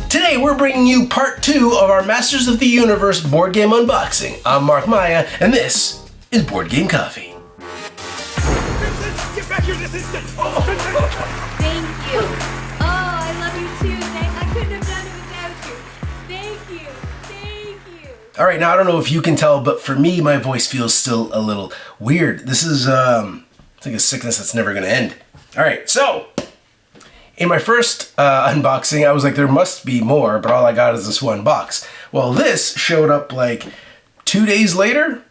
Today we're bringing you part 2 of our Masters of the Universe board game unboxing. I'm Mark Maya, and this is Board Game Coffee. Get back here this instant! Thank you. Oh, I love you too. I couldn't have done it without you. Thank you. Thank you. All right, now I don't know if you can tell, but for me, my voice feels still a little weird. This is it's like a sickness that's never gonna end. All right, so in my first unboxing, I was like, there must be more, but all I got is this one box. Well, this showed up like 2 days later,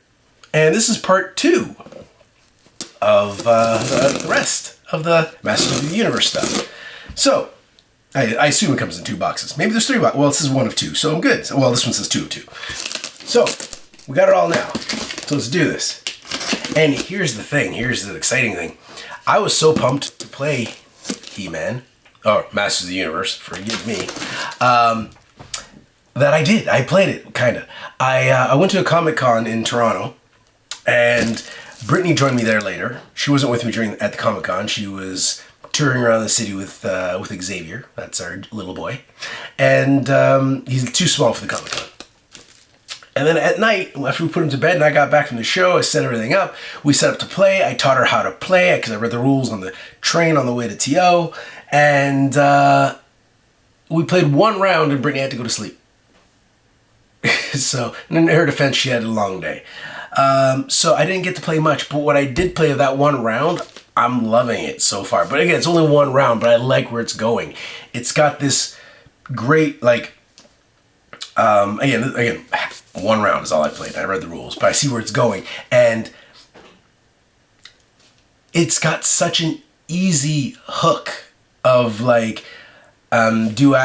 and this is part 2 of the rest of the Masters of the Universe stuff. So, I assume it comes in 2 boxes. Maybe there's 3 boxes. Well, this is 1 of 2, so I'm good. Well, this one says 2 of 2. So, we got it all now. So let's do this. And here's the thing. Here's the exciting thing. I was so pumped to play He-Man, or Masters of the Universe, forgive me, that I did. I played it, kind of. I went to a Comic-Con in Toronto, and Brittany joined me there later. She wasn't with me at the Comic-Con. She was touring around the city with Xavier. That's our little boy. And he's too small for the Comic-Con. And then at night, after we put him to bed and I got back from the show, I set everything up. We set up to play. I taught her how to play because I read the rules on the train on the way to TO. And we played 1 round and Brittany had to go to sleep. So, in her defense, she had a long day. So I didn't get to play much, but what I did play of that 1 round, I'm loving it so far. But again, it's only 1 round, but I like where it's going. It's got this great, like, again, 1 round is all I played. I read the rules, but I see where it's going. And it's got such an easy hook of like, you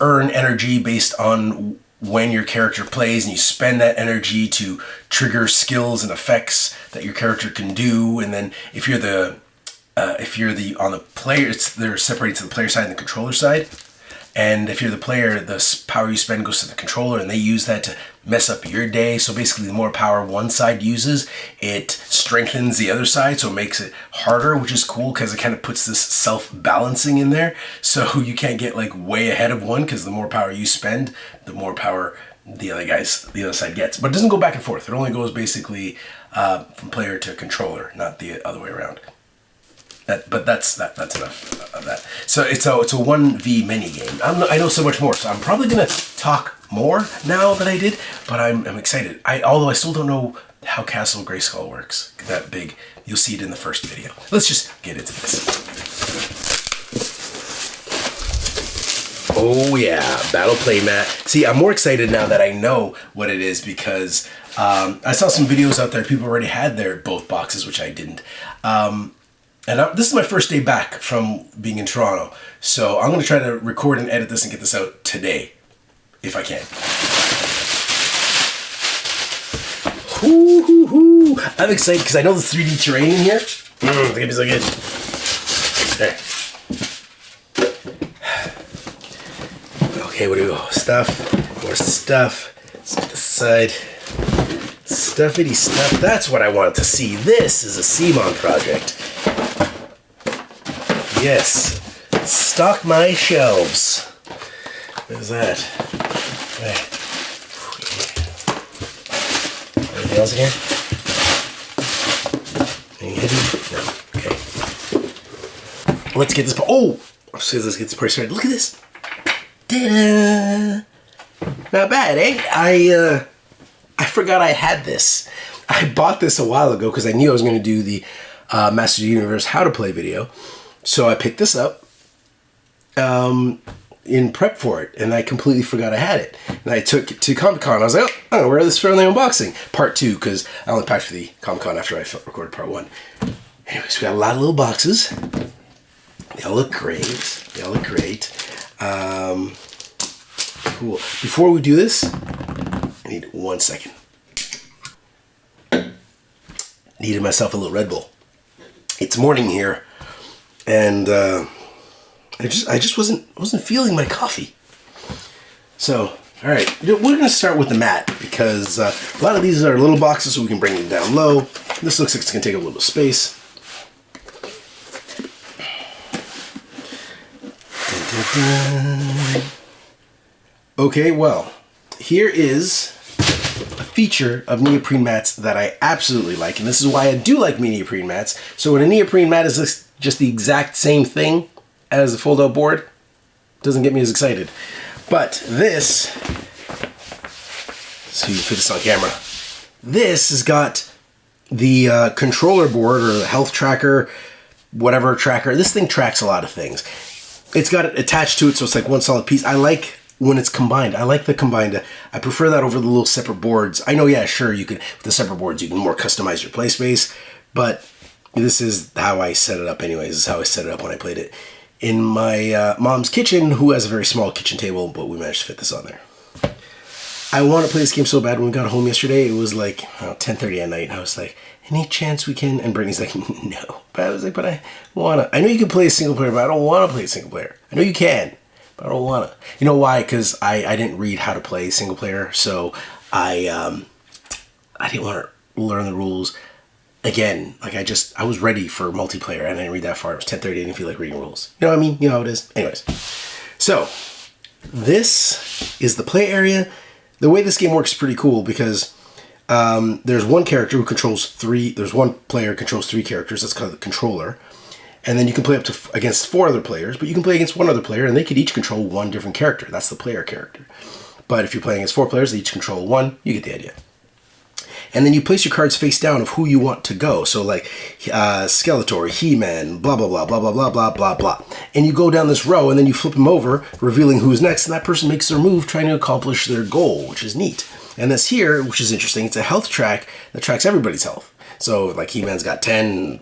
earn energy based on when your character plays, and you spend that energy to trigger skills and effects that your character can do. And then if you're on the player, they're separated to the player side and the controller side. And if you're the player, the power you spend goes to the controller, and they use that to mess up your day. So basically, the more power one side uses, it strengthens the other side, so it makes it harder, which is cool because it kind of puts this self-balancing in there. So you can't get like way ahead of one, because the more power you spend, the more power the other side gets. But it doesn't go back and forth. It only goes basically from player to controller, not the other way around. But that's enough of that. So it's a 1v mini game. I know so much more, so I'm probably gonna talk more now than I did. But I'm excited. Although I still don't know how Castle Grayskull works. That big. You'll see it in the first video. Let's just get into this. Oh yeah, battle playmat. See, I'm more excited now that I know what it is, because I saw some videos out there. People already had both boxes, which I didn't. And this is my first day back from being in Toronto, so I'm going to try to record and edit this and get this out today, if I can. Ooh, I'm excited because I know the 3D terrain in here. It's going to be so good. Okay, what do we go? Stuff, more stuff. Let's put this aside. Stuffity stuff. That's what I wanted to see. This is a CMON project. Yes, stock my shelves. What is that? Anything else in here? Anything hidden? No. Okay. Let's get this. Oh, let's get this party started. Look at this. Ta-da! Not bad, eh? I forgot I had this. I bought this a while ago because I knew I was going to do the Masters of the Universe How to Play video. So I picked this up in prep for it, and I completely forgot I had it. And I took it to Comic-Con. I was like, oh, I'm going to wear this for the unboxing. Part 2, because I only packed for the Comic-Con after I recorded part 1. Anyways, we got a lot of little boxes. They all look great. Cool. Before we do this, I need 1 second. Needed myself a little Red Bull. It's morning here. And I just wasn't feeling my coffee. So, all right, we're gonna start with the mat, because a lot of these are little boxes, so we can bring them down low. This looks like it's gonna take a little space. dun. Okay, well, here is a feature of neoprene mats that I absolutely like, and this is why I do like neoprene mats. So when a neoprene mat is just the exact same thing as a fold-out board, doesn't get me as excited. But this, so you can fit this on camera, this has got the controller board or the health tracker, whatever tracker. This thing tracks a lot of things. It's got it attached to it, so it's like one solid piece. I like when it's combined. I like the combined. I prefer that over the little separate boards. I know, yeah, sure, you could, with the separate boards, you can more customize your play space, but this is how I set it up anyways. This is how I set it up when I played it in my mom's kitchen, who has a very small kitchen table, but we managed to fit this on there. I want to play this game so bad. When we got home yesterday, it was like 10:30 at night, and I was like, any chance we can? And Brittany's like, no. But I was like, but I want to. I know you can play a single player, but I don't want to play a single player. I know you can, but I don't want to. You know why? Because I didn't read how to play single player, so I didn't want to learn the rules. Again, like I was ready for multiplayer, and I didn't read that far. It was 10:30, I didn't feel like reading rules. You know what I mean? You know how it is. Anyways, so this is the play area. The way this game works is pretty cool because there's one character who controls three. There's one player who controls three characters. That's called the controller. And then you can play up to against 4 other players, but you can play against 1 other player, and they could each control 1 different character. That's the player character. But if you're playing against 4 players, they each control 1. You get the idea. And then you place your cards face down of who you want to go. So like Skeletor, He-Man, blah, blah, blah, blah, blah, blah, blah, blah, blah. And you go down this row, and then you flip them over, revealing who's next, and that person makes their move trying to accomplish their goal, which is neat. And this here, which is interesting, it's a health track that tracks everybody's health. So like He-Man's got 10,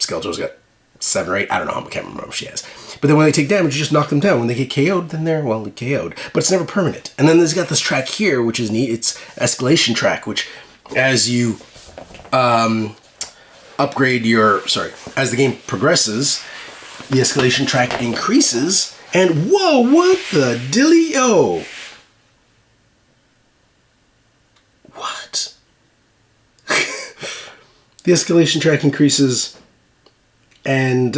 Skeletor's got 7 or 8, I don't know, I can't remember what she has. But then when they take damage, you just knock them down. When they get KO'd, then they're, well, KO'd. But it's never permanent. And then there's got this track here, which is neat. It's escalation track, which as you upgrade your, as the game progresses, the escalation track increases. And whoa, what the dilly-o? What? The escalation track increases. And,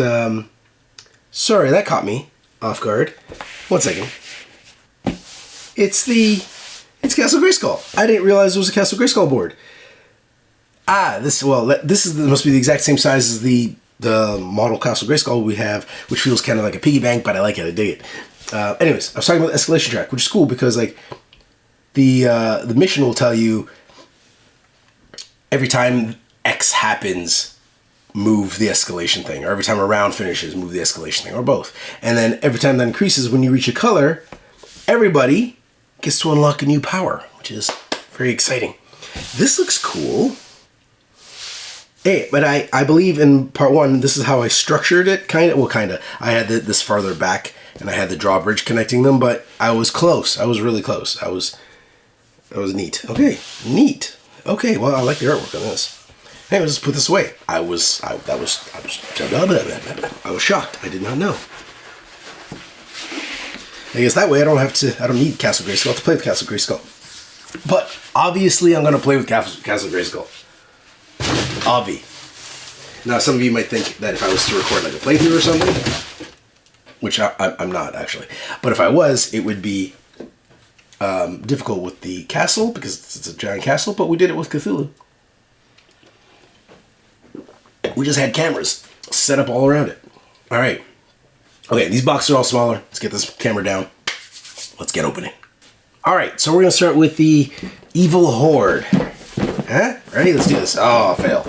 sorry, that caught me off guard. 1 second. It's Castle Grayskull. I didn't realize it was a Castle Grayskull board. This must be the exact same size as the model Castle Grayskull we have, which feels kind of like a piggy bank, but I like it, I dig it. Anyways, I was talking about the escalation track, which is cool because like the mission will tell you every time X happens, move the escalation thing, or every time a round finishes, move the escalation thing, or both. And then every time that increases, when you reach a color, everybody gets to unlock a new power, which is very exciting. This looks cool. Hey, but I believe in part 1, this is how I structured it, kind of. Well, kind of. I had this farther back, and I had the drawbridge connecting them, but I was close. I was really close. That was neat. Okay, neat. Okay, well, I like the artwork on this. Hey, let's put this away. I was shocked. I did not know. I guess that way I don't need Castle Grayskull to play with Castle Grayskull. But obviously I'm going to play with Castle Grayskull. Now some of you might think that if I was to record like a playthrough or something, which I'm not actually, but if I was, it would be difficult with the castle because it's a giant castle, but we did it with Cthulhu. We just had cameras set up all around it. All right. Okay, these boxes are all smaller. Let's get this camera down. Let's get opening. All right, so we're going to start with the Evil Horde. Huh? Ready? Let's do this. Oh, fail.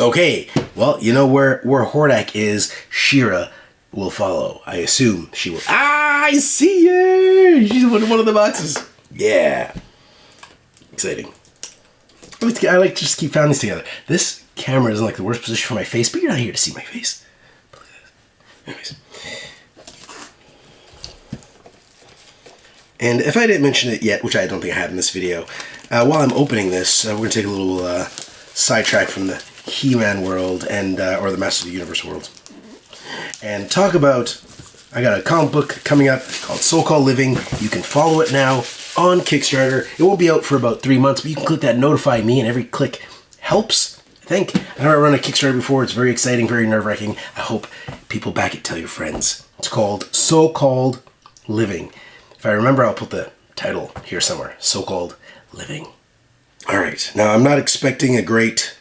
Okay, well, you know where Hordak is, She-Ra will follow. I assume she will. I see her! She's in one of the boxes. Yeah. Exciting. I like to just keep pounding these together. This camera is in like the worst position for my face, but you're not here to see my face. Anyways. And if I didn't mention it yet, which I don't think I have in this video, while I'm opening this, we're going to take a little sidetrack from the He-Man world and or the Master of the Universe world, and talk about, I got a comic book coming up called So Called Living. You can follow it now on Kickstarter. It won't be out for about 3 months, but you can click that notify me, and every click helps. I think. I've never run a Kickstarter before. It's very exciting, very nerve-wracking. I hope people back it, tell your friends. It's called So-Called Living. If I remember, I'll put the title here somewhere. So-Called Living. All right, now I'm not expecting a great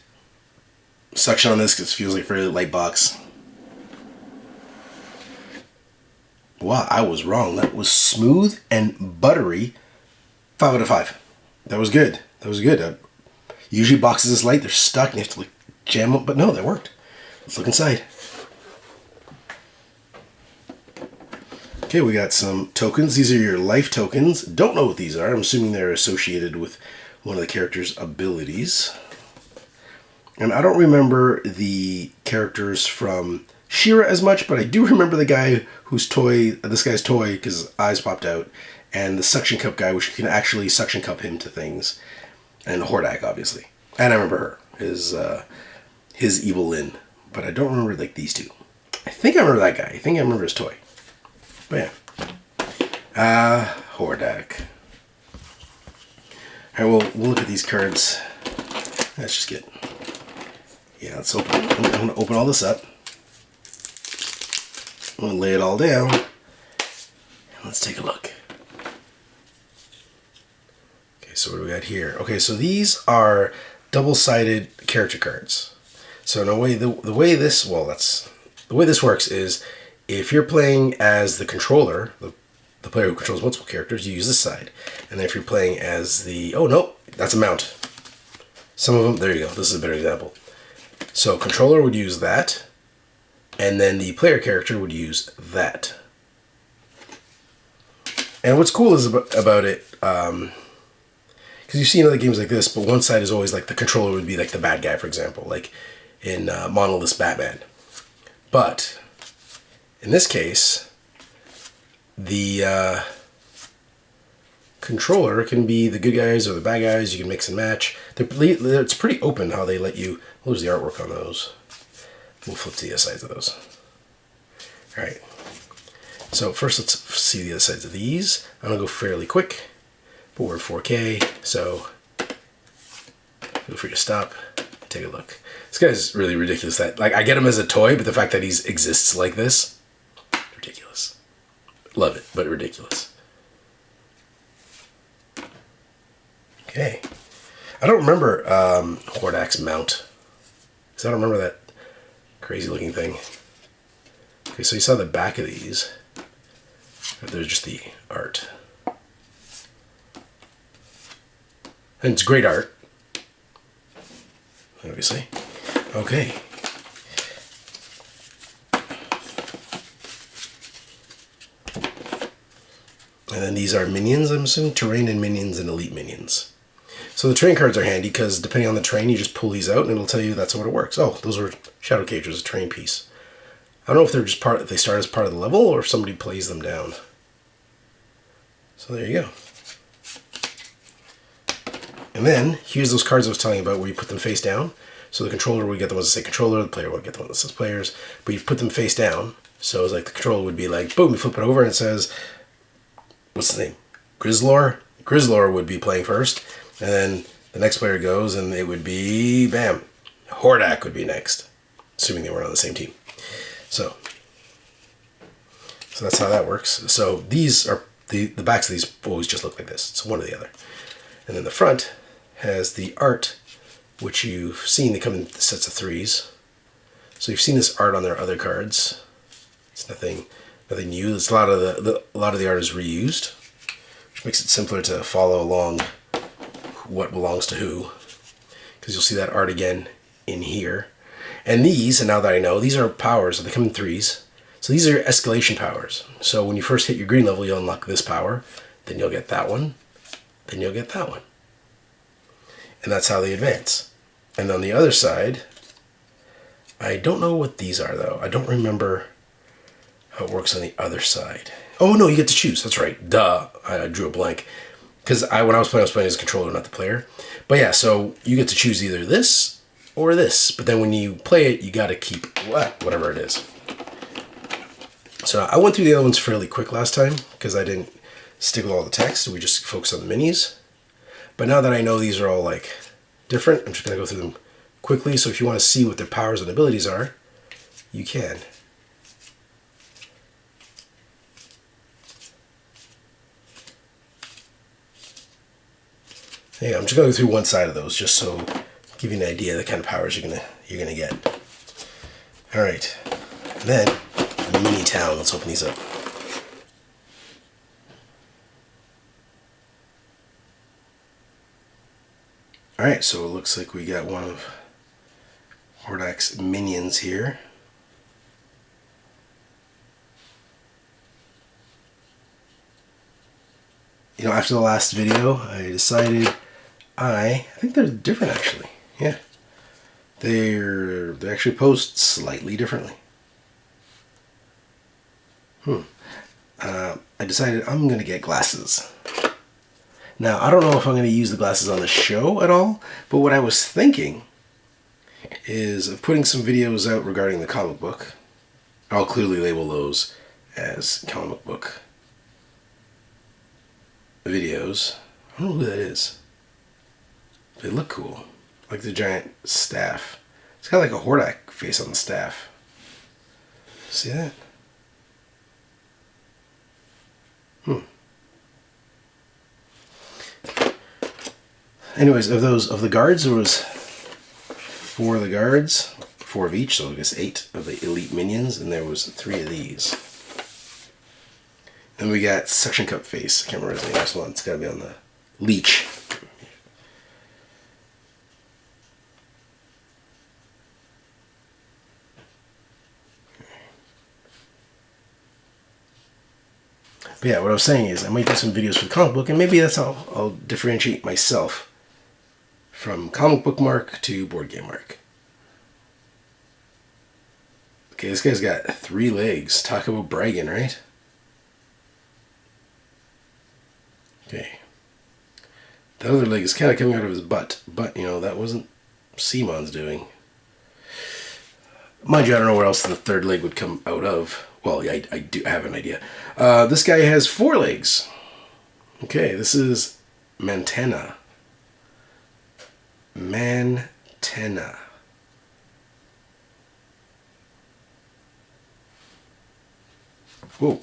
suction on this because it feels like a fairly light box. Wow, I was wrong. That was smooth and buttery. 5 out of 5. That was good. That was good. Usually boxes this light, they're stuck and you have to like jam them, but no, that worked. Let's look inside. Okay, we got some tokens. These are your life tokens. Don't know what these are. I'm assuming they're associated with one of the character's abilities. And I don't remember the characters from She-Ra as much, but I do remember the guy whose toy, this guy's toy, because his eyes popped out, and the suction cup guy, which you can actually suction cup him to things, and Horde, obviously. And I remember her, his Evil-Lyn, but I don't remember like these two. I think I remember that guy. I think I remember his toy. But yeah, Horde. All right, well, we'll look at these cards. Let's just get. Yeah, let's open. I'm going to open all this up. I'm going to lay it all down. And let's take a look. Okay, so what do we got here? Okay, so these are double-sided character cards. So in a way, the way this works is if you're playing as the controller, the player who controls multiple characters, you use this side. And then if you're playing as the, oh no, that's a mount. Some of them, there you go. This is a better example. So controller would use that, and then the player character would use that. And what's cool is about it, because you've seen other games like this, but one side is always like the controller would be like the bad guy, for example, like in Monolith's Batman. But in this case, the controller can be the good guys or the bad guys. You can mix and match. It's pretty open how they let you. Well, there's the artwork on those. We'll flip to the other sides of those. All right. So first, let's see the other sides of these. I'm gonna go fairly quick, but we're in 4K, so feel free to stop. Take a look. This guy's really ridiculous. That like I get him as a toy, but the fact that he exists like this, ridiculous. Love it, but ridiculous. Okay. I don't remember Hordak's mount. Because I don't remember that crazy looking thing. Okay, so you saw the back of these. There's just the art. And it's great art. Obviously. Okay. And then these are minions, I'm assuming. Terrain and minions and elite minions. So the terrain cards are handy because depending on the terrain, you just pull these out and it'll tell you that's what it works. Oh, those are Shadow Cagers, a terrain piece. I don't know if they're just if they start as part of the level or if somebody plays them down. So there you go. And then here's those cards I was telling you about where you put them face down. So the controller would get the ones that say controller, the player would get the one that says players, but you put them face down. So it's like the controller would be like, boom, you flip it over and it says, what's the name? Grizzlor? Grizzlor would be playing first, and then the next player goes and it would be, bam, Hordak would be next, assuming they were on the same team. So that's how that works. So these are, the backs of these always just look like this. It's one or the other. And then the front has the art, which you've seen. They come in sets of 3s. So you've seen this art on their other cards. It's nothing new. It's a lot of the art is reused, which makes it simpler to follow along what belongs to who. Because you'll see that art again in here. And these, and now that I know, these are powers. They come in 3s. So these are your escalation powers. So when you first hit your green level, you'll unlock this power. Then you'll get that one. Then you'll get that one. And that's how they advance. And on the other side, I don't know what these are though. I don't remember how it works on the other side. Oh no, you get to choose. That's right. Duh. I drew a blank. Because when I was playing as a controller, not the player. But yeah, so you get to choose either this or this. But then when you play it, you got to keep whatever it is. So I went through the other ones fairly quick last time because I didn't stick with all the text. So we just focused on the minis. But now that I know these are all like different, I'm just going to go through them quickly. So if you want to see what their powers and abilities are, you can. Yeah, I'm just going to go through one side of those just so give you an idea of the kind of powers you're gonna get. All right, and then mini town. Let's open these up. All right, so it looks like we got one of Hordak's minions here. You know, after the last video, I decided I think they're different actually. Yeah, they actually posed slightly differently. I decided I'm gonna get glasses. Now I don't know if I'm gonna use the glasses on the show at all, but what I was thinking is of putting some videos out regarding the comic book. I'll clearly label those as comic book videos. I don't know who that is. They look cool. Like the giant staff. It's got like a Hordak face on the staff. See that? Anyways, of the guards, there was 4 of the guards, 4 of each, so I guess 8 of the elite minions, and there was 3 of these. Then we got Suction Cup Face. I can't remember his name. This one. It's got to be on the Leech. But yeah, what I was saying is I might do some videos for the comic book, and maybe that's how I'll differentiate myself from comic book Mark to board game Mark. Okay, this guy's got 3 legs. Talk about bragging, right? Okay. The other leg is kind of coming out of his butt, but, you know, that wasn't Simon's doing. Mind you, I don't know where else the 3rd leg would come out of. Well, yeah, I do have an idea. This guy has 4 legs. Okay, this is Man-at-Arms. Man-at-Arms. Whoa.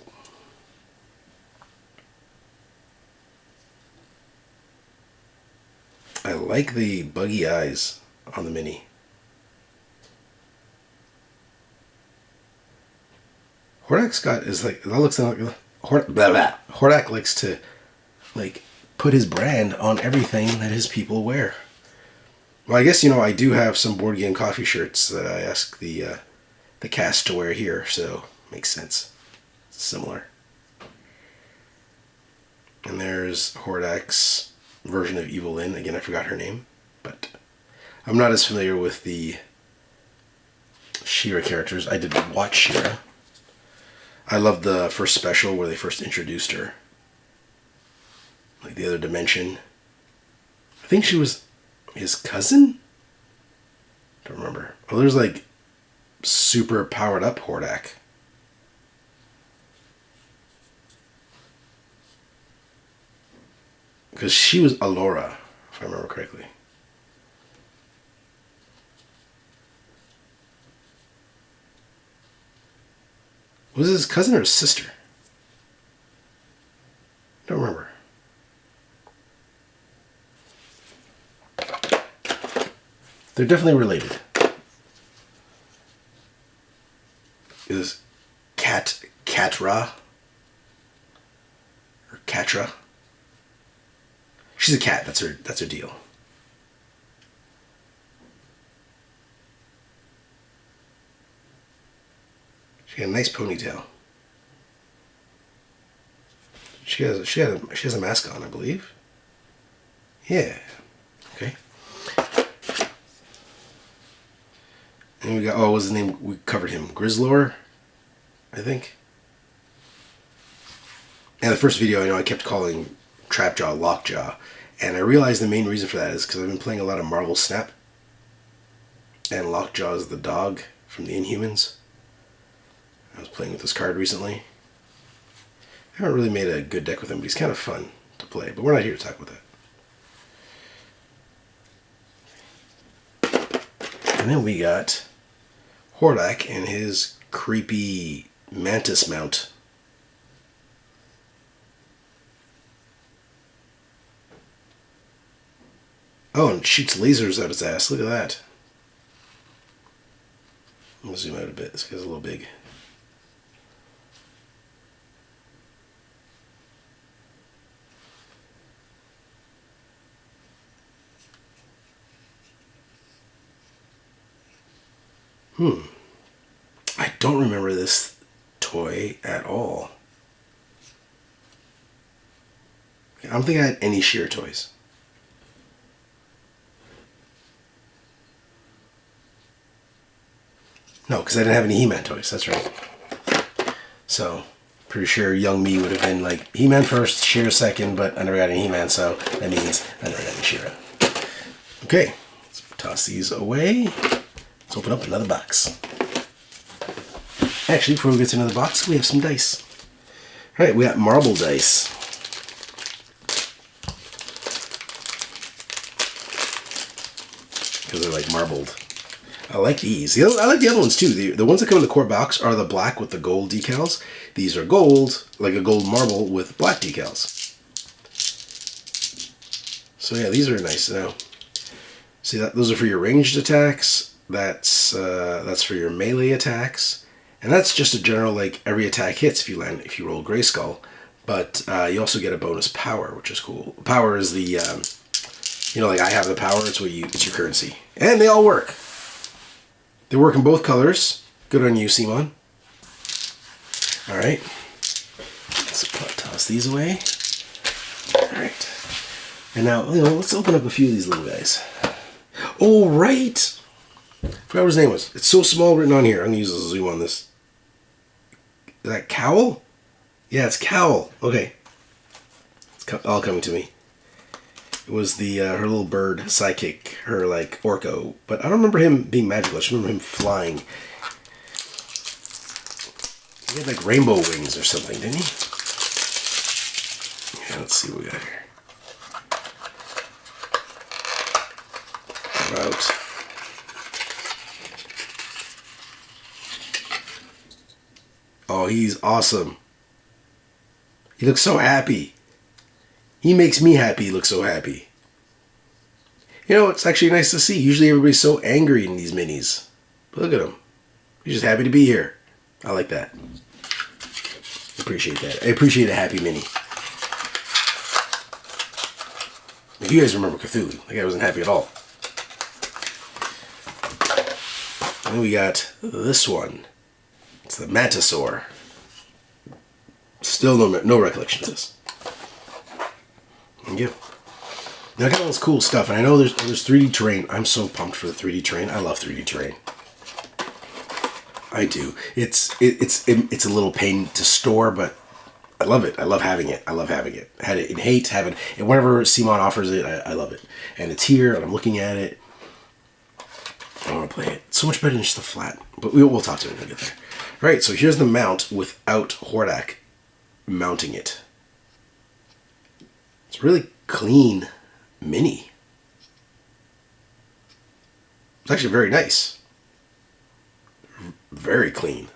I like the buggy eyes on the mini. Hordak Scott is like, that looks like Hordak likes to like put his brand on everything that his people wear. Well, I guess, you know, I do have some board game coffee shirts that I ask the cast to wear here, so makes sense. It's similar. And there's Hordak's version of Evil-Lyn. Again, I forgot her name, but I'm not as familiar with the She-Ra characters. I did watch She-Ra. I loved the first special where they first introduced her. Like the other dimension. I think she was his cousin? Don't remember. Oh, there's like super powered up Hordak. Because she was Alora, if I remember correctly. Was it his cousin or his sister? I don't remember. They're definitely related. Is Catra? Or Catra? She's a cat. That's her deal. She got a nice ponytail. She has a mask on, I believe. Yeah. Okay. And we got, oh, what was his name? We covered him. Grizzlor, I think. And the first video, I know I kept calling Trapjaw Lockjaw. And I realized the main reason for that is because I've been playing a lot of Marvel Snap. And Lockjaw is the dog from the Inhumans. I was playing with this card recently. I haven't really made a good deck with him, but he's kind of fun to play. But we're not here to talk about that. And then we got Hordak and his creepy mantis mount. Oh, and it shoots lasers out its ass. Look at that. I'm going to zoom out a bit. This guy's a little big. I don't remember this toy at all. I don't think I had any Sheer toys. No, because I didn't have any He-Man toys. That's right. So, pretty sure young me would have been like He-Man first, Sheer second, but I never got any He-Man, so that means I never got any Sheer. Okay, let's toss these away. Let's open up another box. Actually, before we get to another box, we have some dice. All right, we got marble dice. Because they're like marbled. I like these. I like the other ones too. The ones that come in the core box are the black with the gold decals. These are gold, like a gold marble with black decals. So yeah, these are nice. Now, see that those are for your ranged attacks. That's for your melee attacks, and that's just a general like every attack hits if you roll Grayskull. But you also get a bonus power, which is cool. Power is the like I have the power. It's your currency, and they all work. They work in both colors. Good on you, Simon. All right. Let's toss these away. All right. And now, let's open up a few of these little guys. Oh, right. Forgot what his name was. It's so small written on here. I'm going to use a zoom on this. Is that Cowl? Yeah, it's Cowl. Okay. It's all coming to me. It was her little bird sidekick, her like Orko, but I don't remember him being magical. I just remember him flying. He had like rainbow wings or something, didn't he? Yeah, let's see what we got here. About oh, he's awesome. He looks so happy. He makes me happy. He looks so happy. It's actually nice to see. Usually everybody's so angry in these minis. But look at him. He's just happy to be here. I like that. Appreciate that. I appreciate a happy mini. If you guys remember Cthulhu, that guy wasn't happy at all. And we got this one. It's the Mantisaur. Still no recollection of this. Thank you. Now I got all this cool stuff, and I know there's 3D terrain. I'm so pumped for the 3D terrain. I love 3D terrain. I do. It's a little pain to store, but I love it. I love having it. I love having it. I had it in hate, having it whenever Simon offers it. I love it, and it's here, and I'm looking at it. I want to play it. It's so much better than just the flat, but we'll talk to it when we get there. All right, so here's the mount without Hordak mounting it. It's really clean mini. It's actually very nice. Very clean.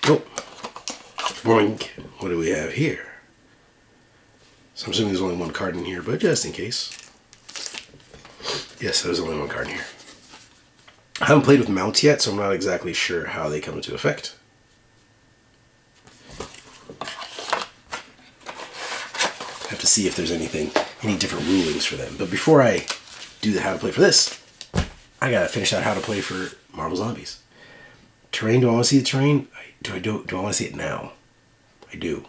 Oh. Boink. What do we have here? So I'm assuming there's only one card in here, but just in case. Yes, there's only one card in here. I haven't played with mounts yet, so I'm not exactly sure how they come into effect. Have to see if there's any different rulings for them. But before I do the how to play for this, I gotta finish out how to play for Marvel Zombies. Terrain, do I want to see the terrain? Do I want to see it now? I do.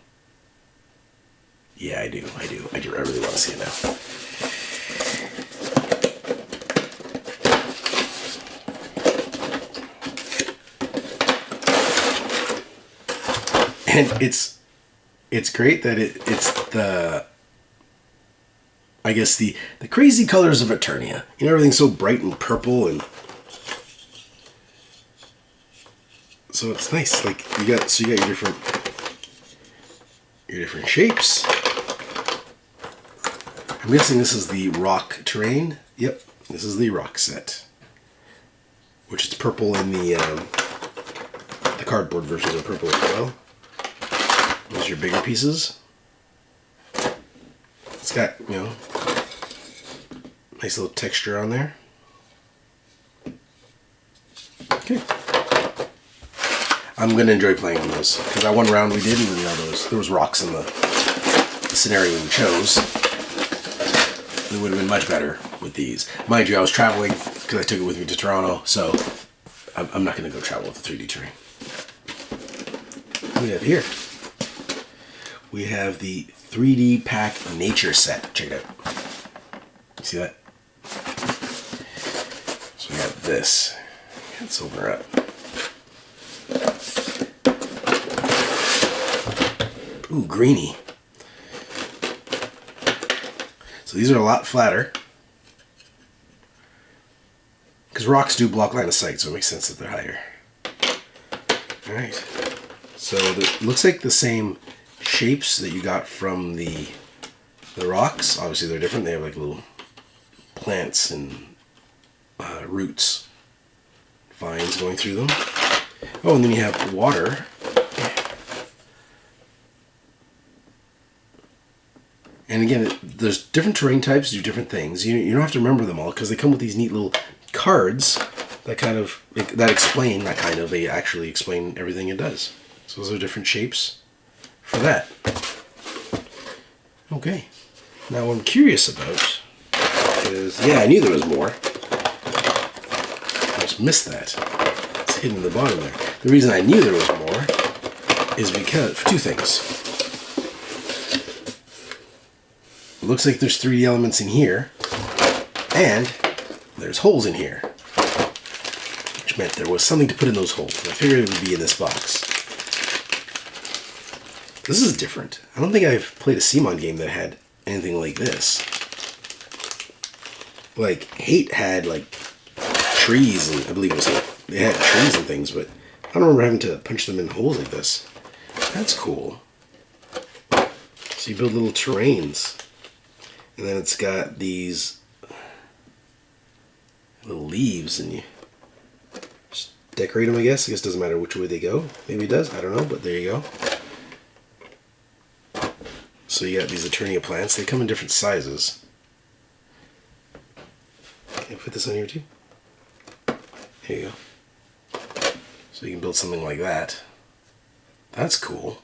Yeah, I do. I really want to see it now. And it's great that it's the, I guess the crazy colors of Eternia. Everything's so bright and purple, and so it's nice. Like you got your different shapes. I'm guessing this is the rock terrain. Yep, this is the rock set, which is purple in the cardboard versions are purple as well. Those are your bigger pieces. It's got, you know, nice little texture on there. Okay. I'm going to enjoy playing on those, because that one round we did, and you know, there was rocks in the scenario we chose. It would have been much better with these. Mind you, I was traveling, because I took it with me to Toronto, so I'm not going to go travel with the 3D terrain. What do we have here? We have the 3D Pack Nature Set. Check it out. You see that? So we have this. Let's open her up. Ooh, greeny. So these are a lot flatter. Because rocks do block line of sight, so it makes sense that they're higher. Alright. So it looks like the same shapes that you got from the rocks. Obviously they're different. They have like little plants and roots, vines going through them. Oh, and then you have water. And again, there's different terrain types do different things. You don't have to remember them all because they come with these neat little cards that they actually explain everything it does. So those are different shapes for that. Okay. Now what I'm curious about is, yeah, I knew there was more. I just missed that. It's hidden in the bottom there. The reason I knew there was more is because, for two things. It looks like there's 3D elements in here, and there's holes in here, which meant there was something to put in those holes. I figured it would be in this box. This is different. I don't think I've played a CMON game that had anything like this. Like, Hate had, like, trees, and I believe it was Hate. They had trees and things, but I don't remember having to punch them in holes like this. That's cool. So you build little terrains. And then it's got these little leaves, and you just decorate them, I guess. I guess it doesn't matter which way they go. Maybe it does. I don't know, but there you go. So you got these Eternia plants. They come in different sizes. Can I put this on here too? There you go. So you can build something like that. That's cool.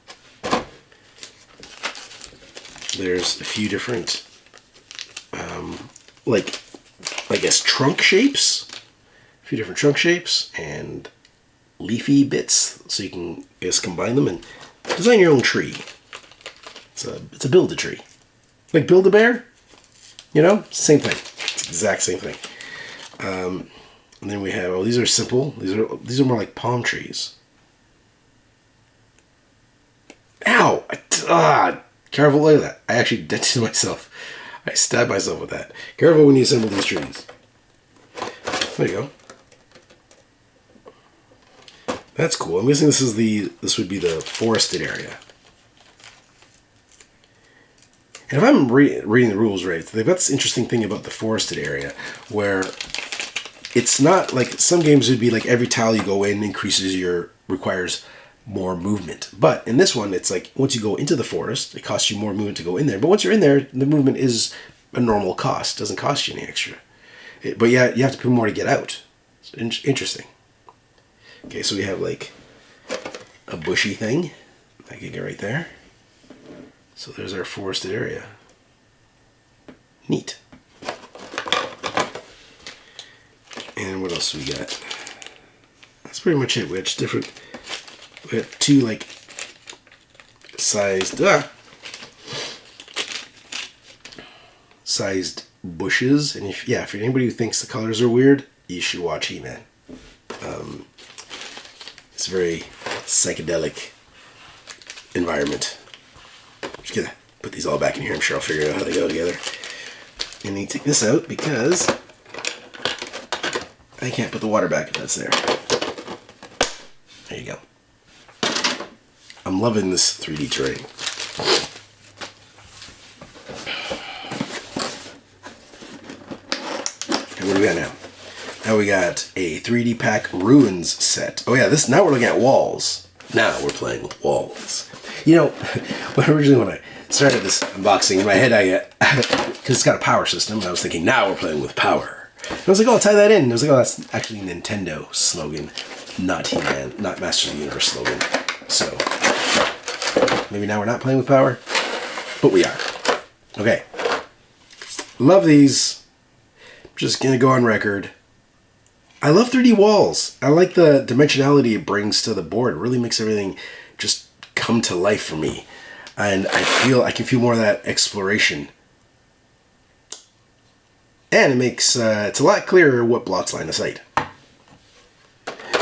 There's a few different like, I guess, trunk shapes. A few different trunk shapes and leafy bits, so you can, I guess, combine them and design your own tree. It's a build-a-tree. Like Build-A-Bear, you know? Same thing. It's the exact same thing. And then we have, oh, these are simple. These are more like palm trees. Ow! Careful, look at that. I actually dented myself. I stabbed myself with that. Careful when you assemble these trees. There you go. That's cool. I'm guessing this would be the forested area. And if I'm reading the rules right, they've got this interesting thing about the forested area where it's not like some games would be like every tile you go in requires more movement. But in this one, it's like once you go into the forest, it costs you more movement to go in there. But once you're in there, the movement is a normal cost. It doesn't cost you any extra. But yeah, you have to pay more to get out. It's interesting. Okay, so we have like a bushy thing. I can get right there. So there's our forested area. Neat. And what else do we got? That's pretty much it. We have two like sized bushes, and if anybody who thinks the colors are weird, you should watch He-Man. It's a very psychedelic environment. I'm just gonna put these all back in here. I'm sure I'll figure out how they go together. And you take this out because I can't put the water back if that's there. There you go. I'm loving this 3D terrain. And what do we got now? Now we got a 3D Pack Ruins set. Oh yeah, now we're looking at walls. Now we're playing with walls. You know, originally when started this unboxing in my head, because it's got a power system, I was thinking, now we're playing with power. And I was like, oh, I'll tie that in. And I was like, oh, that's actually a Nintendo slogan, not He-Man, not Masters of the Universe slogan. So, maybe now we're not playing with power, but we are. Okay. Love these. Just gonna go on record. I love 3D walls. I like the dimensionality it brings to the board. It really makes everything just come to life for me. And I can feel more of that exploration. And it makes, it's a lot clearer what blocks line of sight.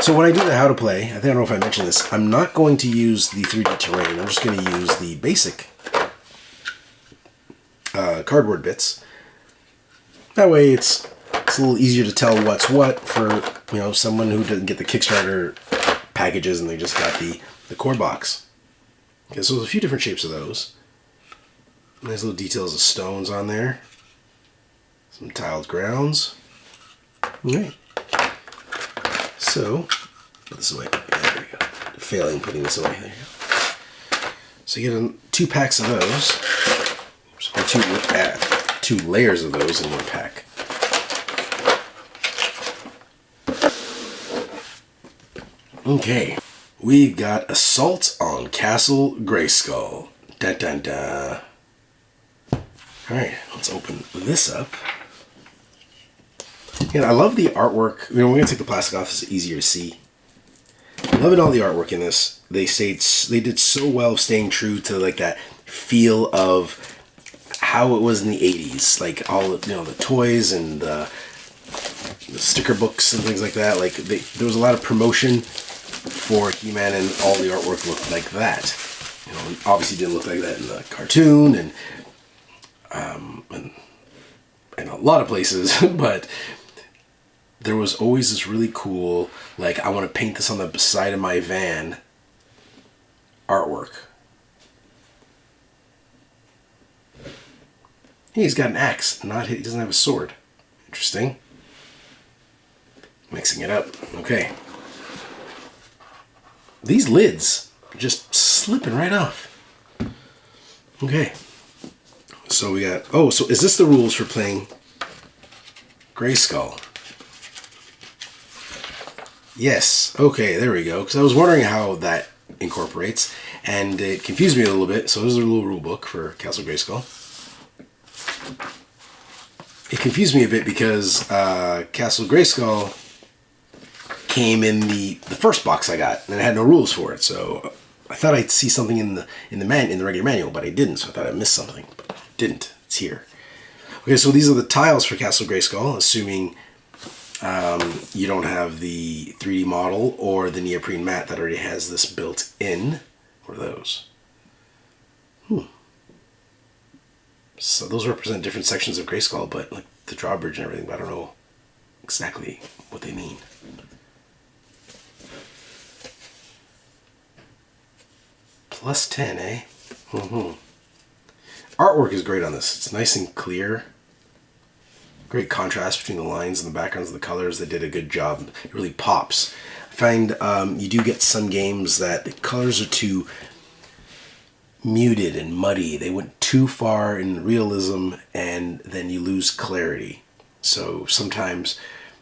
So when I do the how to play, I don't know if I mentioned this, I'm not going to use the 3D terrain. I'm just going to use the basic cardboard bits. That way it's a little easier to tell what's what for, someone who didn't get the Kickstarter packages and they just got the core box. Okay, so there's a few different shapes of those. Nice little details of stones on there. Some tiled grounds. Alright. So, put this away. Yeah, there we go. Failing putting this away. There you go. So you get 2 packs of those. Or 2 layers of those in one pack. Okay. We've got Assault on Castle Grayskull. Dun dun dun. Alright, let's open this up. And I love the artwork. We're going to take the plastic off, it's easier to see. Loving all the artwork in this. They did so well staying true to like that feel of how it was in the 80s. Like all the toys and the sticker books and things like that. Like there was a lot of promotion for He-Man and all the artwork looked like that. It obviously didn't look like that in the cartoon and a lot of places, but there was always this really cool, like, I want to paint this on the side of my van artwork. He's got an axe, he doesn't have a sword. Interesting. Mixing it up. Okay. These lids are just slipping right off. Okay. So we got, so is this the rules for playing Grayskull? Yes. Okay, there we go. Because I was wondering how that incorporates, and it confused me a little bit. So there's a little rule book for Castle Grayskull. It confused me a bit because Castle Grayskull came in the first box I got, and it had no rules for it. So I thought I'd see something in the regular manual, but I didn't. So I thought I missed something, but didn't. It's here. Okay, so these are the tiles for Castle Grayskull, assuming you don't have the 3D model or the neoprene mat that already has this built in. What are those? So those represent different sections of Grayskull, but like the drawbridge and everything, but I don't know exactly what they mean. Plus 10, eh? Artwork is great on this. It's nice and clear. Great contrast between the lines and the backgrounds and the colors. They did a good job. It really pops. I find you do get some games that the colors are too muted and muddy. They went too far in realism and then you lose clarity. So sometimes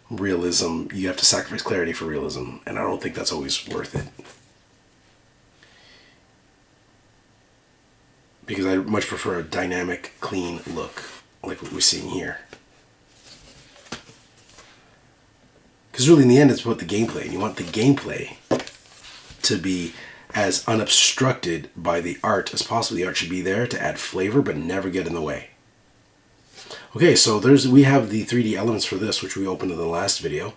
realism, you have to sacrifice clarity for realism, and I don't think that's always worth it. Because I much prefer a dynamic, clean look like what we're seeing here. Because really in the end it's about the gameplay, and you want the gameplay to be as unobstructed by the art as possible. The art should be there to add flavor but never get in the way. Okay, so we have the 3D elements for this, which we opened in the last video,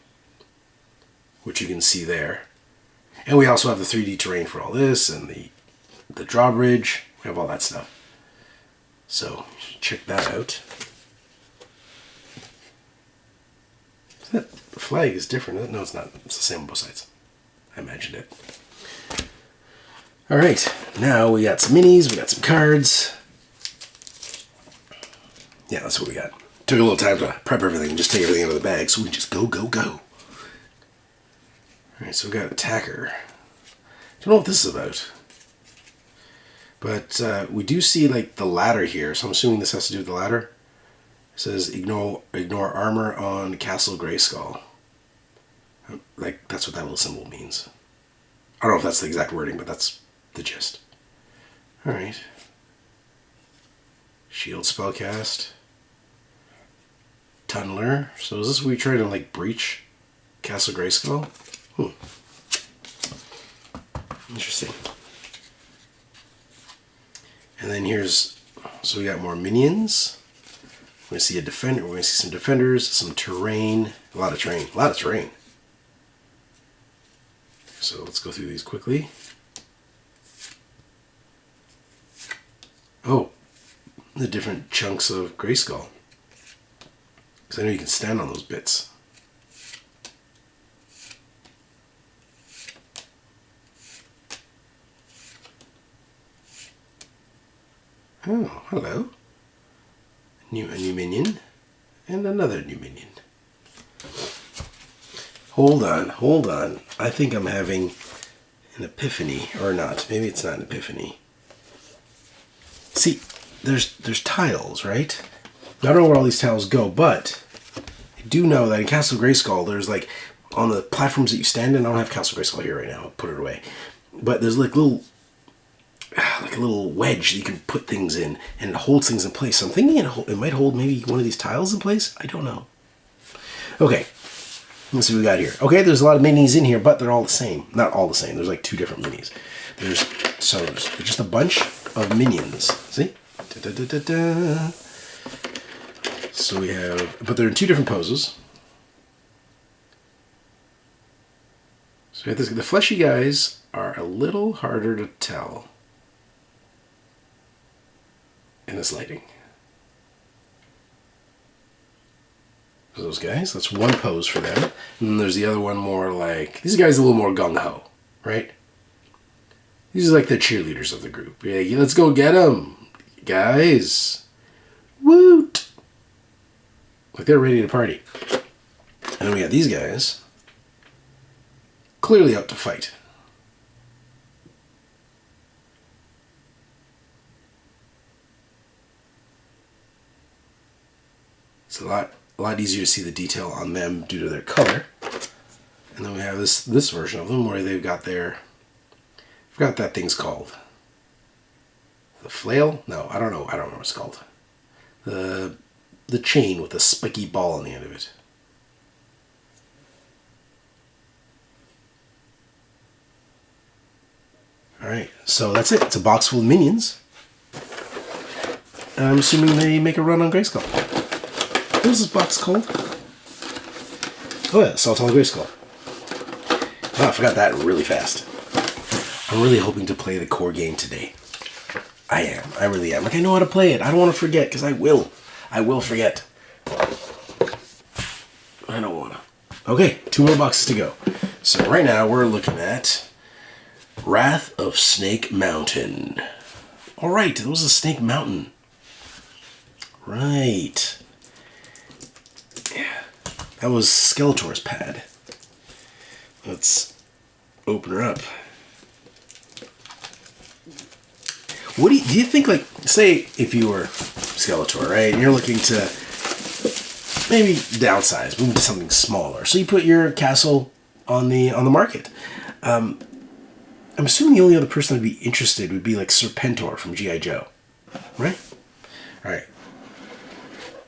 which you can see there. And we also have the 3D terrain for all this, and the drawbridge. We have all that stuff. So check that out. The flag is different. No, it's not. It's the same on both sides. I imagined it. Alright, now we got some minis, we got some cards. Yeah, that's what we got. Took a little time to prep everything and just take everything out of the bag so we can just go, go, go. Alright, so we got Attacker. Don't know what this is about. But we do see like the ladder here, so I'm assuming this has to do with the ladder. It says ignore armor on Castle Grayskull. Like, that's what that little symbol means. I don't know if that's the exact wording, but that's the gist. Alright. Shield spellcast. Tunneler. So is this where we try to like breach Castle Grayskull? Interesting. And then here's, so we got more minions. We're gonna see a defender. We're gonna see some defenders, some terrain, a lot of terrain. So let's go through these quickly. Oh, the different chunks of Grayskull. Because I know you can stand on those bits. Oh, hello. A new minion. And another new minion. Hold on. I think I'm having an epiphany. Or not. Maybe it's not an epiphany. See, there's tiles, right? I don't know where all these tiles go, but I do know that in Castle Grayskull, there's like, on the platforms that you stand in, I don't have Castle Grayskull here right now, I'll put it away. But there's like a little wedge that you can put things in, and it holds things in place. So I'm thinking it might hold maybe one of these tiles in place. I don't know. Okay, let's see what we got here. Okay, there's a lot of minis in here, but they're all the same. Not all the same. There's like 2 different minis. There's just a bunch of minions. See? Da-da-da-da-da. So we have, but they're in 2 different poses. So we have this, the fleshy guys are a little harder to tell in this lighting. So those guys, that's one pose for them. And then there's the other one more like, these guys are a little more gung-ho, right? These are like the cheerleaders of the group. Yeah, let's go get them, guys. Woot! Like they're ready to party. And then we got these guys, clearly out to fight. It's a lot easier to see the detail on them due to their color. And then we have this version of them where they've got their, I forgot what that thing's called. The flail? No, I don't know what it's called. The chain with a spiky ball on the end of it. Alright, so that's it. It's a box full of minions. And I'm assuming they make a run on Grayskull. What was this box called? Oh yeah, Assault on Grayskull. Oh, I forgot that really fast. I'm really hoping to play the core game today. I really am. Like, I know how to play it. I don't want to forget, because I will. I will forget. I don't want to. Okay, 2 more boxes to go. So right now we're looking at Wrath of Snake Mountain. Alright, that was a Snake Mountain. Right. Yeah. That was Skeletor's pad. Let's open her up. What do you think, like, say if you were Skeletor, right, and you're looking to maybe downsize, move to something smaller. So you put your castle on the market. I'm assuming the only other person that'd be interested would be like Serpentor from G.I. Joe, right? All right.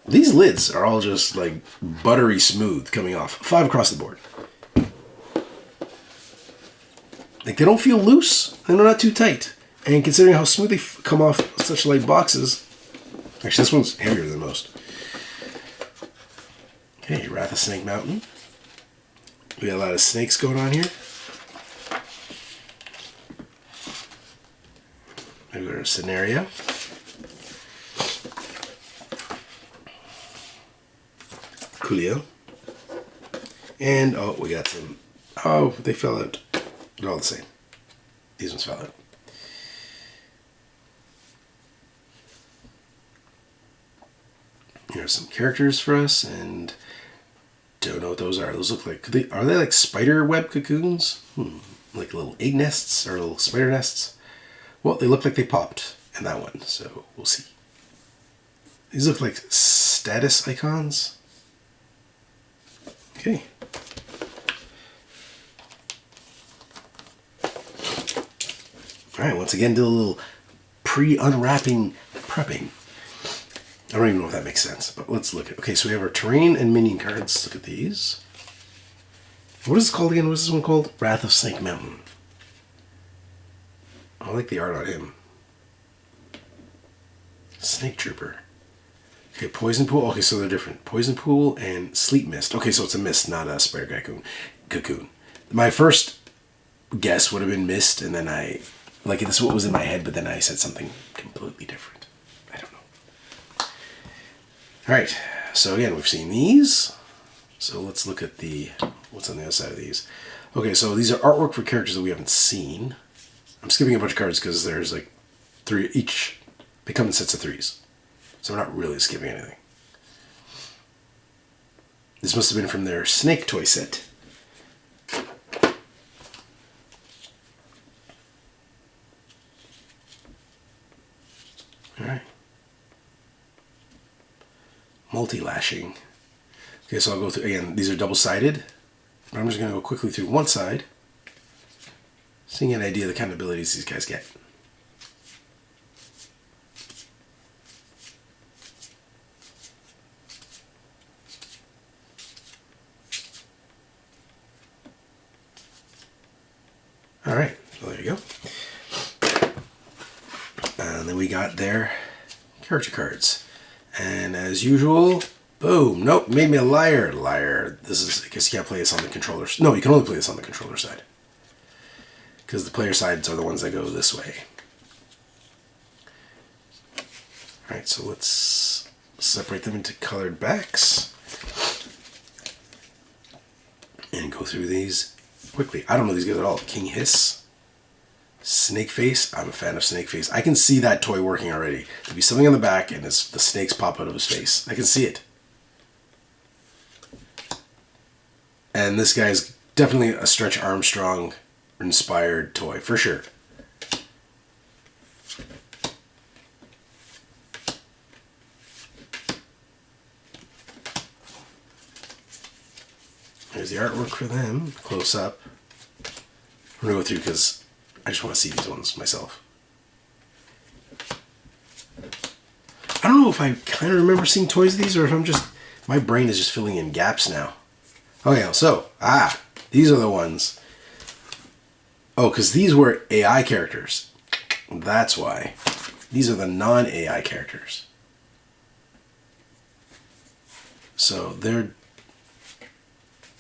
These lids are all just like buttery smooth coming off. 5 across the board. Like, they don't feel loose and they're not too tight. And considering how smooth they come off such light boxes, actually this one's heavier than most. Okay, Wrath of Snake Mountain. We got a lot of snakes going on here. Maybe we're in a scenario. Coolio. And, oh, we got some, oh, they fell out. They're all the same. These ones fell out. Here are some characters for us, and don't know what those are. Those look like, are they like spider web cocoons? Like little egg nests or little spider nests? Well, they look like they popped in that one, so we'll see. These look like status icons. Okay. Alright, once again, do a little pre-unwrapping prepping. I don't even know if that makes sense, but let's look at... Okay, so we have our terrain and minion cards. Look at these. What is this called again? What is this one called? Wrath of Snake Mountain. I like the art on him. Snake Trooper. Okay, Poison Pool. Okay, so they're different. Poison Pool and Sleep Mist. Okay, so it's a mist, not a Spire Cocoon. My first guess would have been Mist, and then I... Like, this is what was in my head, but then I said something completely different. I don't know. Alright, so again, we've seen these. So let's look at the... What's on the other side of these? Okay, so these are artwork for characters that we haven't seen. I'm skipping a bunch of cards because there's like 3 each. They come in sets of 3s. So we're not really skipping anything. This must have been from their Snake toy set. Alright. Multi-lashing. Okay, so I'll go through, again, these are double-sided. I'm just going to go quickly through one side, seeing an idea of the kind of abilities these guys get. Alright, so there you go. And then we got their character cards. And as usual, boom, nope, made me a liar. Liar. This is, I guess you can't play this on the controller. No, you can only play this on the controller side. Because the player sides are the ones that go this way. Alright, so let's separate them into colored backs. And go through these quickly. I don't know these guys at all. King Hiss. Snake Face. I'm a fan of Snake Face. I can see that toy working already. There'll be something on the back and the snakes pop out of his face. I can see it. And this guy's definitely a Stretch Armstrong inspired toy, for sure. There's the artwork for them, close up. I'm going to go through because I just want to see these ones myself. I don't know if I kind of remember seeing toys of these or if I'm just... My brain is just filling in gaps now. Okay, so, these are the ones. Oh, because these were AI characters. That's why. These are the non-AI characters. So,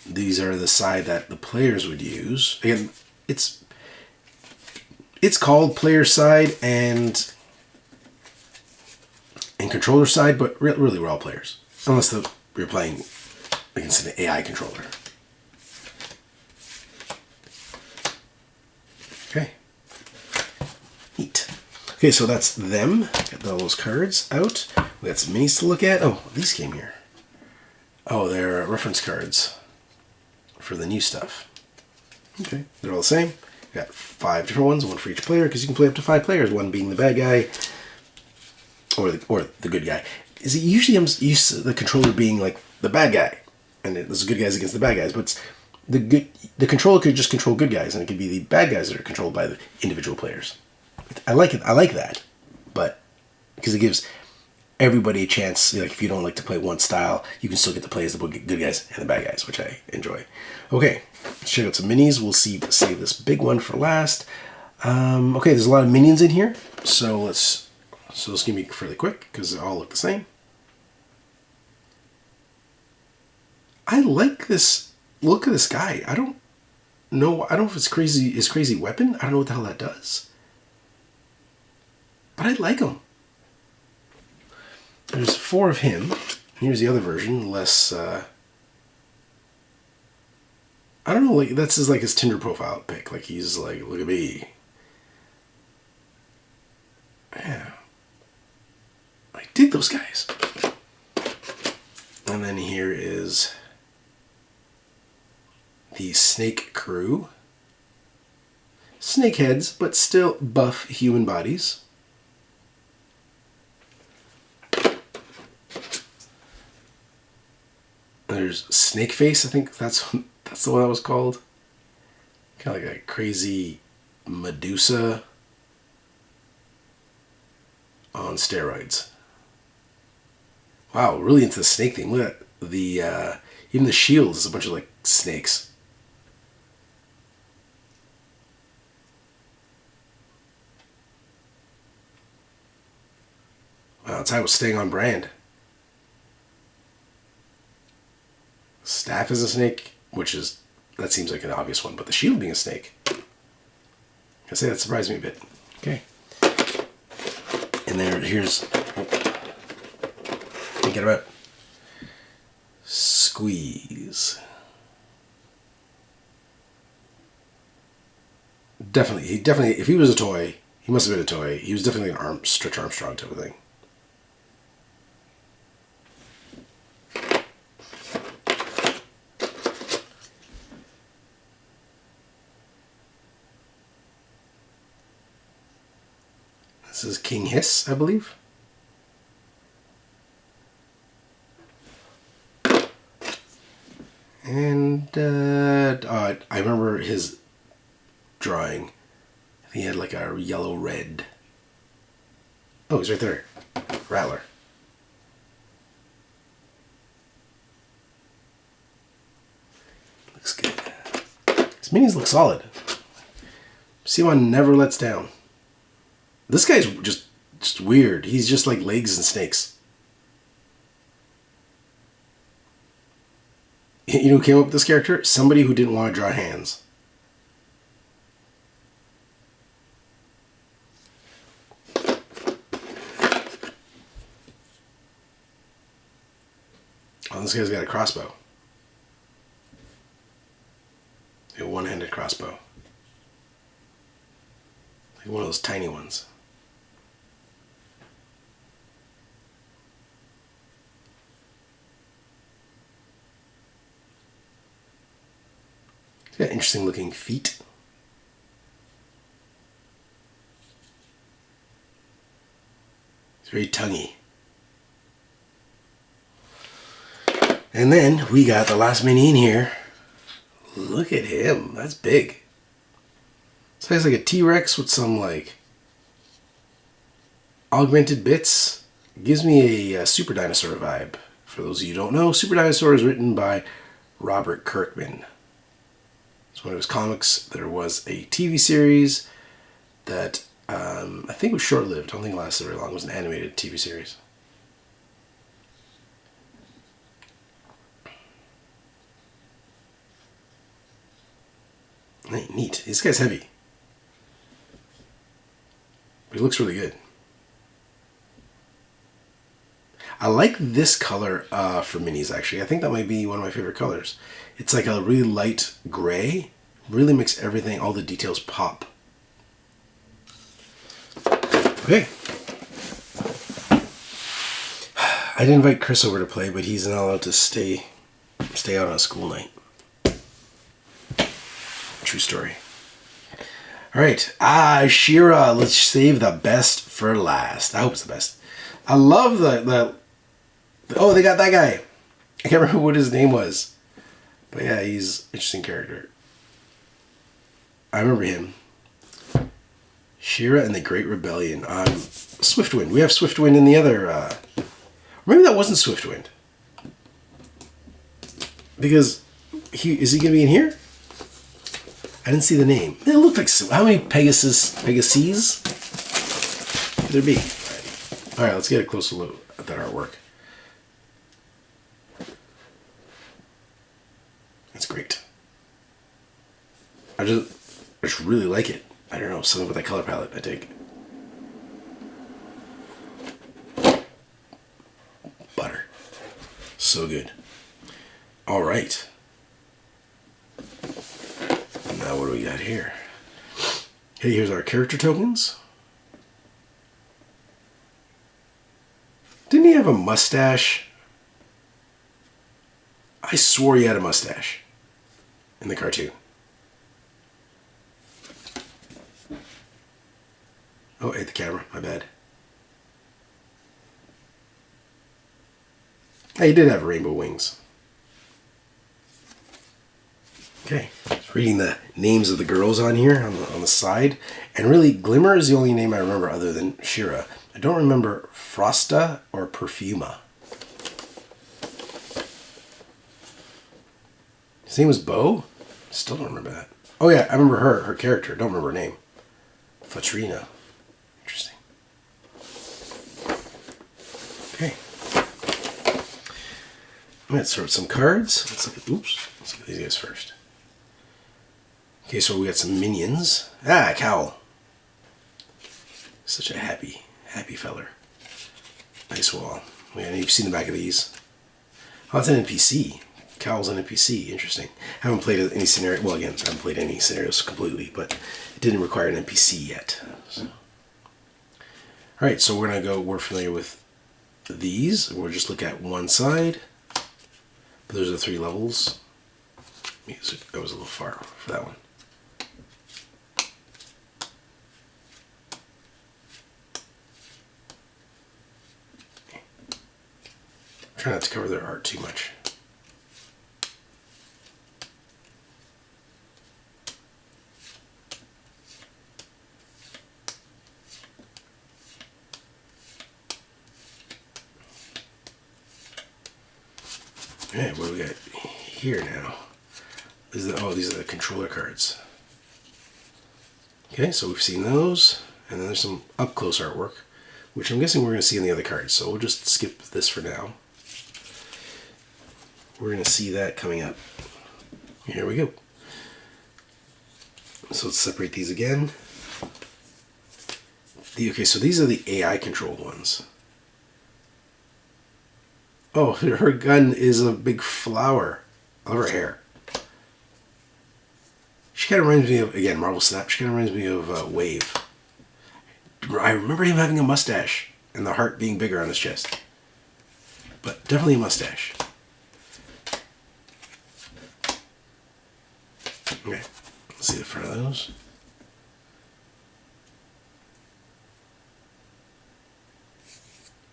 these are the side that the players would use. Again, it's called player side and controller side, but really we're all players. Unless you're playing against an AI controller. Okay. Neat. Okay, so that's them. Get those cards out. We got some minis to look at. Oh, these came here. Oh, they're reference cards for the new stuff. Okay, they're all the same. We got 5 different ones, one for each player, because you can play up to 5 players, one being the bad guy or the good guy. Is it usually I'm used to the controller being like the bad guy, and there's good guys against the bad guys, but the controller could just control good guys, and it could be the bad guys that are controlled by the individual players. I like it. I like that, but because it gives everybody a chance. Like if you don't like to play one style, you can still get to play as the good guys and the bad guys, which I enjoy. Okay, let's check out some minis. We'll save this big one for last. Okay, there's a lot of minions in here, so this can be fairly quick because they all look the same. I like this. Look at this guy. I don't know if it's crazy. His crazy weapon. I don't know what the hell that does. But I like him. There's 4 of him. Here's the other version. Less. I don't know. Like that's his Tinder profile pic. Like he's like, look at me. Yeah. I dig those guys. And then here is the Snake Crew. snake heads, but still buff human bodies. There's Snake Face, I think that's the one that was called. Kind of like a crazy Medusa on steroids. Wow, really into the snake theme. Look at the even the shield is a bunch of like snakes. Wow, Ty was staying on brand. Staff is a snake, that seems like an obvious one, but the shield being a snake, I say that surprised me a bit. Okay. And here's, thinking about Squeeze. Definitely, if he was a toy, he must have been a toy. He was definitely an Stretch Armstrong type of thing. This is King Hiss, I believe. And I remember his drawing. I think he had like a yellow-red. Oh, he's right there. Rattler. Looks good. His minis look solid. C1 never lets down. This guy's just weird. He's just like legs and snakes. You know who came up with this character? Somebody who didn't want to draw hands. Oh, this guy's got a crossbow. A one-handed crossbow. Like one of those tiny ones. He's got interesting looking feet. It's very tonguey. And then we got the last mini in here. Look at him. That's big. This guy's like a T-Rex with some like augmented bits. Gives me a Super Dinosaur vibe. For those of you who don't know, Super Dinosaur is written by Robert Kirkman. It's one of his comics. There was a TV series that I think was short-lived. I don't think it lasted very long. It was an animated TV series. Hey, neat. This guy's heavy. But he looks really good. I like this color for minis, actually. I think that might be one of my favorite colors. It's like a really light gray. Really makes everything, all the details pop. Okay. I didn't invite Chris over to play, but he's not allowed to stay out on a school night. True story. Alright. She-Ra. Let's save the best for last. I hope it's the best. I love oh, they got that guy. I can't remember what his name was. But yeah, he's an interesting character. I remember him. She-Ra and the Great Rebellion. Swiftwind. We have Swiftwind in the other... Maybe that wasn't Swiftwind. Because... is he going to be in here? I didn't see the name. It looked like... How many Pegasus could there be? Alright, let's get a closer look at that artwork. That's great. I just really like it. I don't know, something with that color palette I take. Butter. So good. Alright. Now what do we got here? Hey, here's our character tokens. Didn't he have a mustache? I swore he had a mustache in the cartoon. Oh, I hit the camera. My bad. Hey, he did have rainbow wings. Okay, just reading the names of the girls on here on the side, and really Glimmer is the only name I remember other than Shira. I don't remember Frosta or Perfuma. His name was Bo? Still don't remember that. Oh yeah, I remember her character. Don't remember her name. Fatrina. Interesting. Okay. I'm gonna sort some cards. Let's look at these guys first. Okay, so we got some minions. Ah, Cowl. Such a happy feller. Nice wall. Yeah, you've seen the back of these. Oh, it's an NPC. Cowl's an NPC. Interesting. I haven't played any scenario. Well, again, I haven't played any scenarios completely, but it didn't require an NPC yet. So. All right, so we're familiar with these. We'll just look at one side. But there's the 3 levels. Music, that was a little far for that one. Try not to cover their art too much. Alright, what do we got here now? These are the controller cards. Okay, so we've seen those, and then there's some up-close artwork, which I'm guessing we're going to see in the other cards, so we'll just skip this for now. We're going to see that coming up. Here we go. So let's separate these again. Okay, so these are the AI controlled ones. Oh, her gun is a big flower. I love her hair. She kind of reminds me of, again, Marvel Snap, she kind of reminds me of Wave. I remember him having a mustache and the heart being bigger on his chest. But definitely a mustache. Okay, let's see the front of those.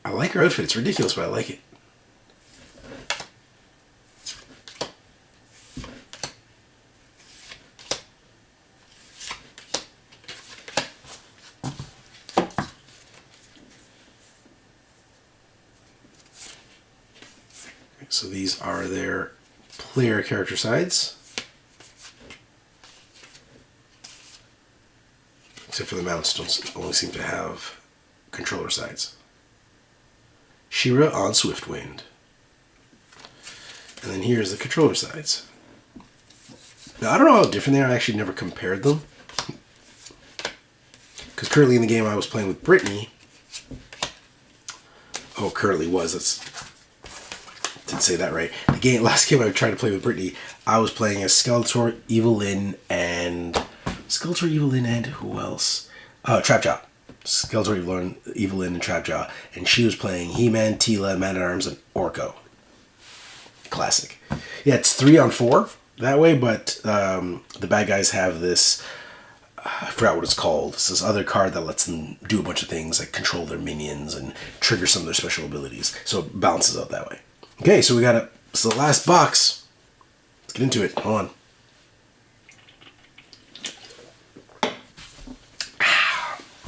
I like her outfit. It's ridiculous, but I like it. So these are their player character sides. Except for the mounts don't only seem to have controller sides. She-Ra on Swiftwind. And then here's the controller sides. Now I don't know how different they are. I actually never compared them. Because currently in the game I was playing with Brittany. Oh, currently was. Didn't say that right. Last game I tried to play with Brittany, I was playing as Skeletor, Evil-Lyn, and who else? Trapjaw. Skeletor, Evil-Lyn, and Trapjaw. And she was playing He-Man, Teela, Man-at-Arms, and Orko. Classic. Yeah, it's 3-on-4 that way, but the bad guys have this, I forgot what it's called. It's this other card that lets them do a bunch of things, like control their minions and trigger some of their special abilities. So it balances out that way. Okay, so we got the last box. Let's get into it. Hold on.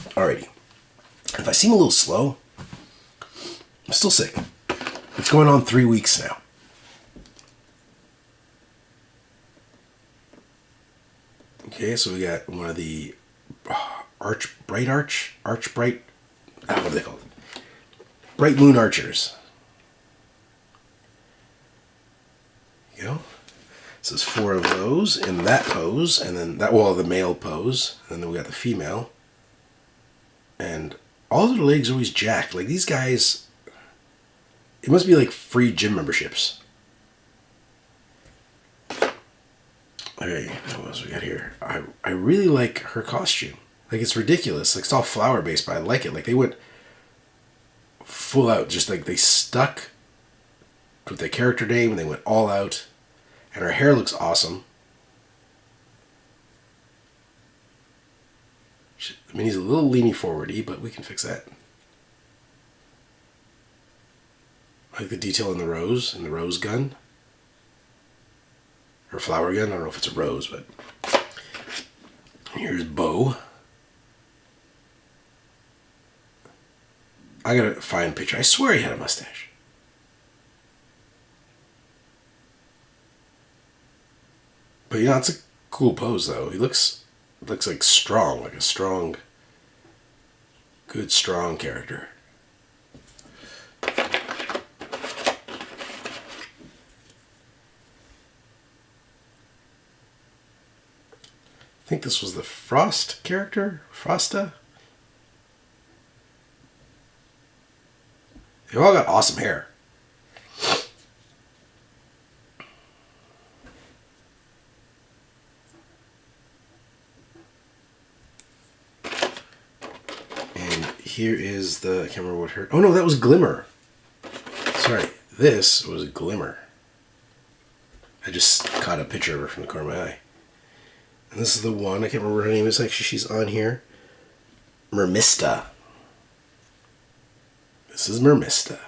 Alrighty. If I seem a little slow, I'm still sick. It's going on 3 weeks now. Okay, so we got one of the what are they called? Bright Moon Archers. There you go. So there's 4 of those in that pose, and then the male pose, and then we got the female. And all their legs are always jacked. Like these guys, it must be like free gym memberships. Okay, what else we got here? I really like her costume. Like it's ridiculous. Like it's all flower based, but I like it. Like they went full out, just like they stuck with the character name and they went all out. And her hair looks awesome. The mini's a little leaning forwardy, but we can fix that. I like the detail in the rose, and the rose gun. Or flower gun, I don't know if it's a rose, but... Here's Bo. I gotta find a picture. I swear he had a mustache. But you know, it's a cool pose though. He looks like strong, like a strong, good strong character. I think this was the Frost character? Frosta? They've all got awesome hair. And here is the, I can't remember what her, oh no, that was Glimmer. Sorry, this was Glimmer. I just caught a picture of her from the corner of my eye. And this is the one, I can't remember her name is, actually she's on here. Mermista. This is Mermista.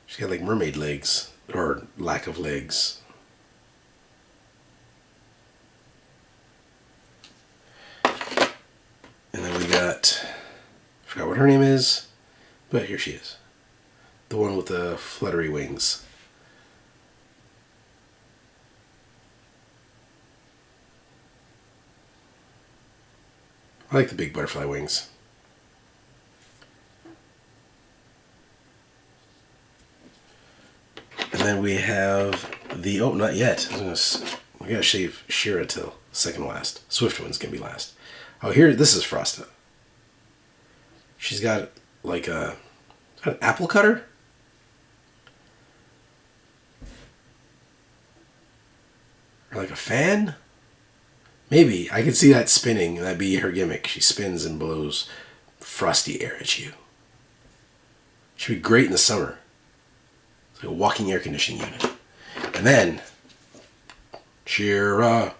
She's got like mermaid legs, or lack of legs. And then we got, I forgot what her name is, but here she is. The one with the fluttery wings. I like the big butterfly wings. And then we have the, oh, not yet. We gotta shave She-Ra till second last. Swift Wind's gonna be last. Oh, here, this is Frosta. She's got like an apple cutter? Or like a fan? Maybe. I could see that spinning. That'd be her gimmick. She spins and blows frosty air at you. She'd be great in the summer. It's like a walking air conditioning unit. And then, She-Ra.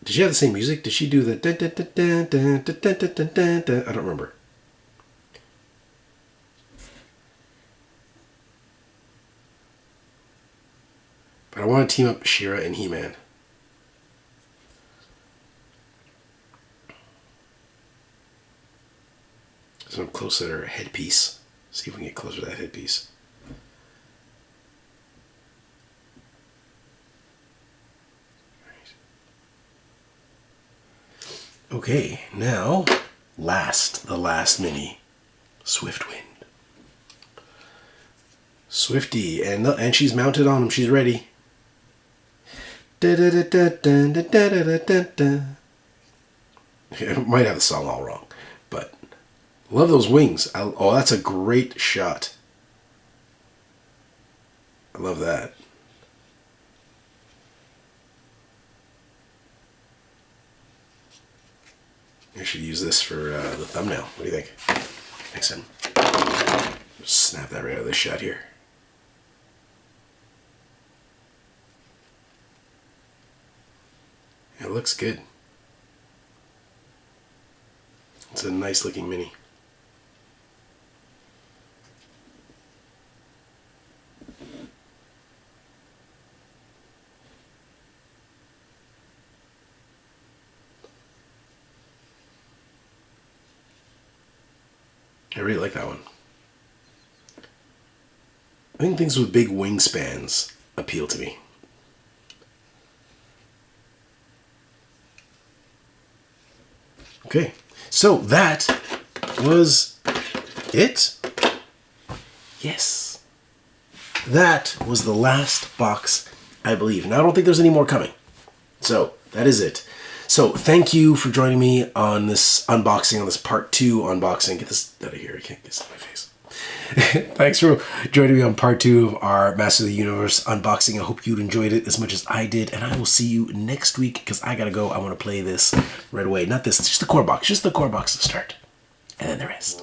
Did she have the same music? Did she do the dun, dun, dun, dun, dun, dun, dun, dun, dun, dun? I don't remember. But I want to team up She-Ra and He-Man. So I'm close at her headpiece. See if we can get closer to that headpiece. Okay, now, the last mini, Swiftwind. Swifty, and she's mounted on him. She's ready. I might have the song all wrong, but love those wings. Oh, that's a great shot. I love that. I should use this for the thumbnail. What do you think? Next time. Just snap that right out of this shot here. It looks good. It's a nice looking mini. I really like that one. I think things with big wingspans appeal to me. Okay, so that was it. Yes. That was the last box, I believe. Now, I don't think there's any more coming. So, that is it. So, thank you for joining me on this unboxing, on this part 2 unboxing. Get this out of here. I can't get this on my face. Thanks for joining me on part 2 of our Master of the Universe unboxing. I hope you enjoyed it as much as I did. And I will see you next week because I got to go. I want to play this right away. Not this, just the core box. Just the core box to start. And then the rest.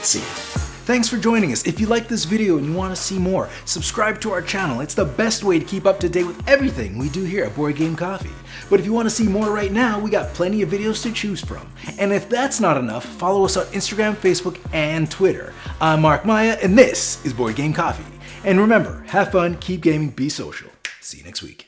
See you. Thanks for joining us. If you like this video and you want to see more, subscribe to our channel. It's the best way to keep up to date with everything we do here at Board Game Coffee. But if you want to see more right now, we got plenty of videos to choose from. And if that's not enough, follow us on Instagram, Facebook, and Twitter. I'm Mark Maya, and this is Board Game Coffee. And remember, have fun, keep gaming, be social. See you next week.